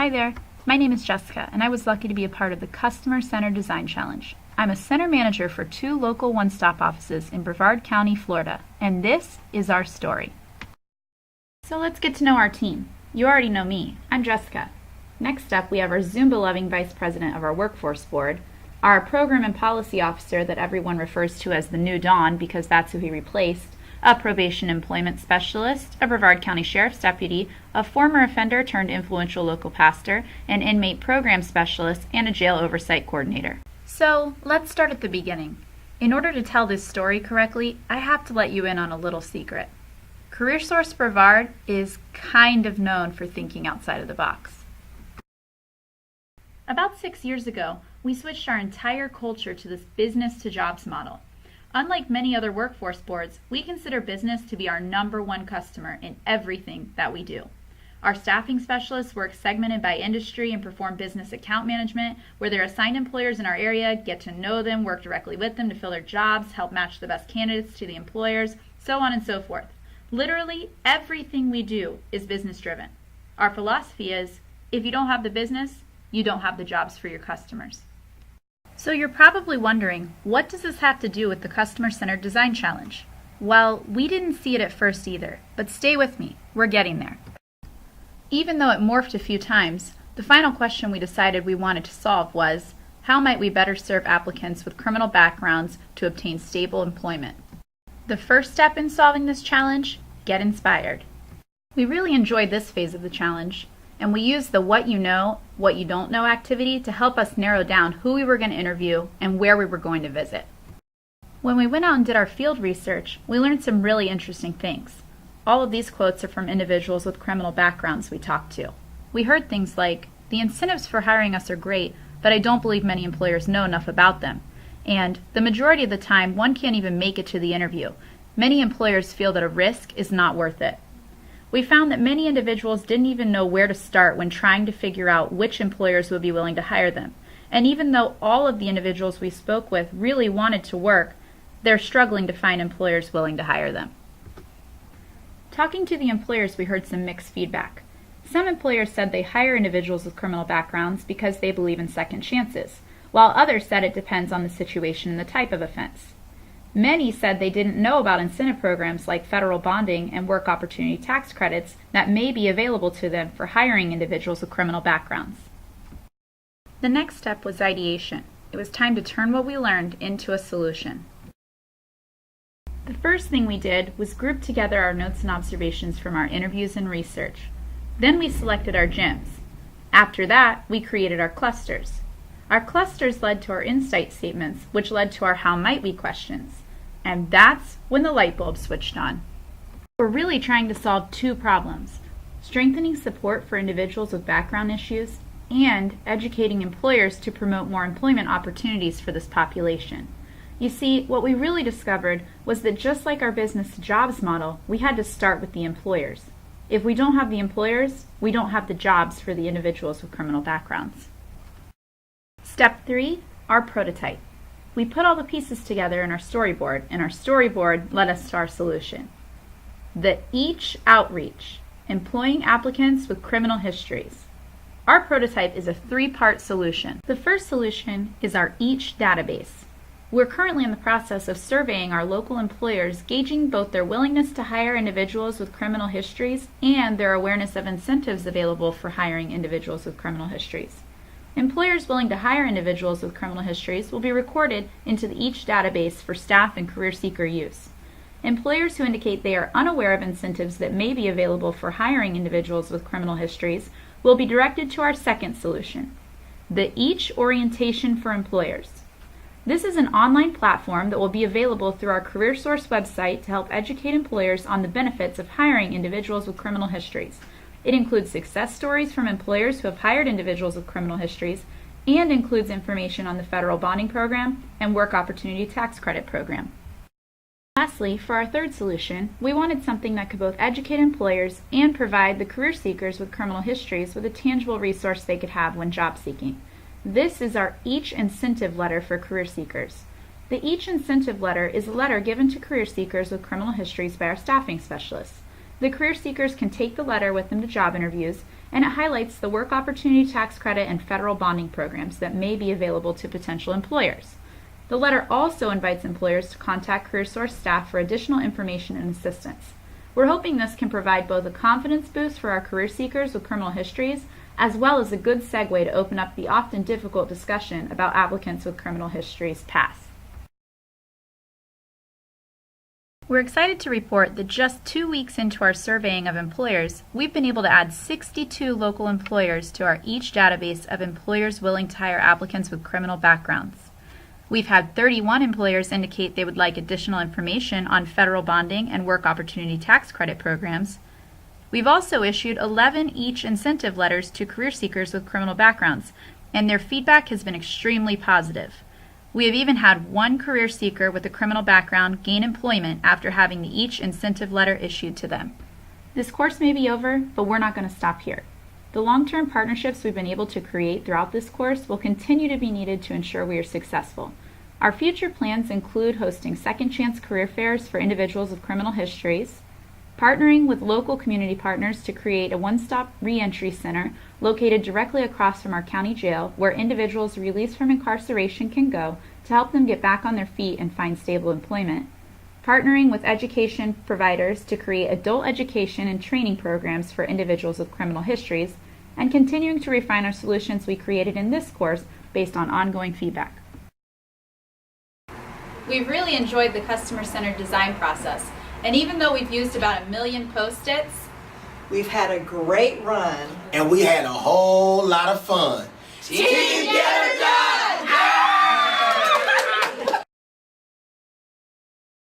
Hi there, my name is Jessica, and I was lucky to be a part of the Customer Center Design Challenge. I'm a center manager for 2 local one-stop offices in Brevard County, Florida, and this is our story. So let's get to know our team. You already know me. I'm Jessica. Next up, we have our Zumba-loving Vice President of our Workforce Board, our Program and Policy Officer that everyone refers to as the New Dawn because that's who he replaced, a Probation Employment Specialist, a Brevard County Sheriff's Deputy, a former offender turned influential local pastor, an Inmate Program Specialist, and a Jail Oversight Coordinator. So let's start at the beginning. In order to tell this story correctly, I have to let you in on a little secret. CareerSource Brevard is kind of known for thinking outside of the box. About 6 years ago, we switched our entire culture to this business-to-jobs model. Unlike many other workforce boards, we consider business to be our #1 customer in everything that we do. Our staffing specialists work segmented by industry and perform business account management, where they're assigned employers in our area, get to know them, work directly with them to fill their jobs, help match the best candidates to the employers, so on and so forth. Literally, everything we do is business-driven. Our philosophy is, if you don't have the business, you don't have the jobs for your customers. So you're probably wondering, what does this have to do with the Customer-Centered Design Challenge? Well, we didn't see it at first either, but stay with me, we're getting there. Even though it morphed a few times, the final question we decided we wanted to solve was, how might we better serve applicants with criminal backgrounds to obtain stable employment? The first step in solving this challenge, get inspired. We really enjoyed this phase of the challenge, and we used the what you know, what you don't know activity to help us narrow down who we were going to interview and where we were going to visit. When we went out and did our field research, we learned some really interesting things. All of these quotes are from individuals with criminal backgrounds we talked to. We heard things like, the incentives for hiring us are great, but I don't believe many employers know enough about them. And the majority of the time, one can't even make it to the interview. Many employers feel that a risk is not worth it. We found that many individuals didn't even know where to start when trying to figure out which employers would be willing to hire them. And even though all of the individuals we spoke with really wanted to work, they're struggling to find employers willing to hire them. Talking to the employers, we heard some mixed feedback. Some employers said they hire individuals with criminal backgrounds because they believe in second chances, while others said it depends on the situation and the type of offense. Many said they didn't know about incentive programs like federal bonding and work opportunity tax credits that may be available to them for hiring individuals with criminal backgrounds. The next step was ideation. It was time to turn what we learned into a solution. The first thing we did was group together our notes and observations from our interviews and research. Then we selected our gems. After that, we created our clusters. Our clusters led to our insight statements, which led to our how might we questions. And that's when the light bulb switched on. We're really trying to solve 2 problems: strengthening support for individuals with background issues and educating employers to promote more employment opportunities for this population. You see, what we really discovered was that just like our business-to-jobs model, we had to start with the employers. If we don't have the employers, we don't have the jobs for the individuals with criminal backgrounds. Step 3, our prototype. We put all the pieces together in our storyboard, and our storyboard led us to our solution. The EACH outreach, employing applicants with criminal histories. Our prototype is a 3-part solution. The first solution is our EACH database. We're currently in the process of surveying our local employers, gauging both their willingness to hire individuals with criminal histories and their awareness of incentives available for hiring individuals with criminal histories. Employers willing to hire individuals with criminal histories will be recorded into the EACH database for staff and career seeker use. Employers who indicate they are unaware of incentives that may be available for hiring individuals with criminal histories will be directed to our second solution, the EACH orientation for employers. This is an online platform that will be available through our CareerSource website to help educate employers on the benefits of hiring individuals with criminal histories. It includes success stories from employers who have hired individuals with criminal histories and includes information on the federal bonding program and work opportunity tax credit program. Lastly, for our third solution, we wanted something that could both educate employers and provide the career seekers with criminal histories with a tangible resource they could have when job seeking. This is our EACH incentive letter for career seekers. The EACH incentive letter is a letter given to career seekers with criminal histories by our staffing specialists. The career seekers can take the letter with them to job interviews, and it highlights the work opportunity tax credit and federal bonding programs that may be available to potential employers. The letter also invites employers to contact CareerSource staff for additional information and assistance. We're hoping this can provide both a confidence boost for our career seekers with criminal histories, as well as a good segue to open up the often difficult discussion about applicants with criminal histories past. We're excited to report that just 2 weeks into our surveying of employers, we've been able to add 62 local employers to our each database of employers willing to hire applicants with criminal backgrounds. We've had 31 employers indicate they would like additional information on federal bonding and work opportunity tax credit programs. We've also issued 11 each incentive letters to career seekers with criminal backgrounds, and their feedback has been extremely positive. We have even had one career seeker with a criminal background gain employment after having the each incentive letter issued to them. This course may be over, but we're not going to stop here. The long-term partnerships we've been able to create throughout this course will continue to be needed to ensure we are successful. Our future plans include hosting second chance career fairs for individuals with criminal histories, partnering with local community partners to create a one-stop reentry center located directly across from our county jail where individuals released from incarceration can go to help them get back on their feet and find stable employment, partnering with education providers to create adult education and training programs for individuals with criminal histories, and continuing to refine our solutions we created in this course based on ongoing feedback. We've really enjoyed the customer-centered design process, and even though we've used about 1 million Post-its, we've had a great run. And we had a whole lot of fun. Team Get Her Done!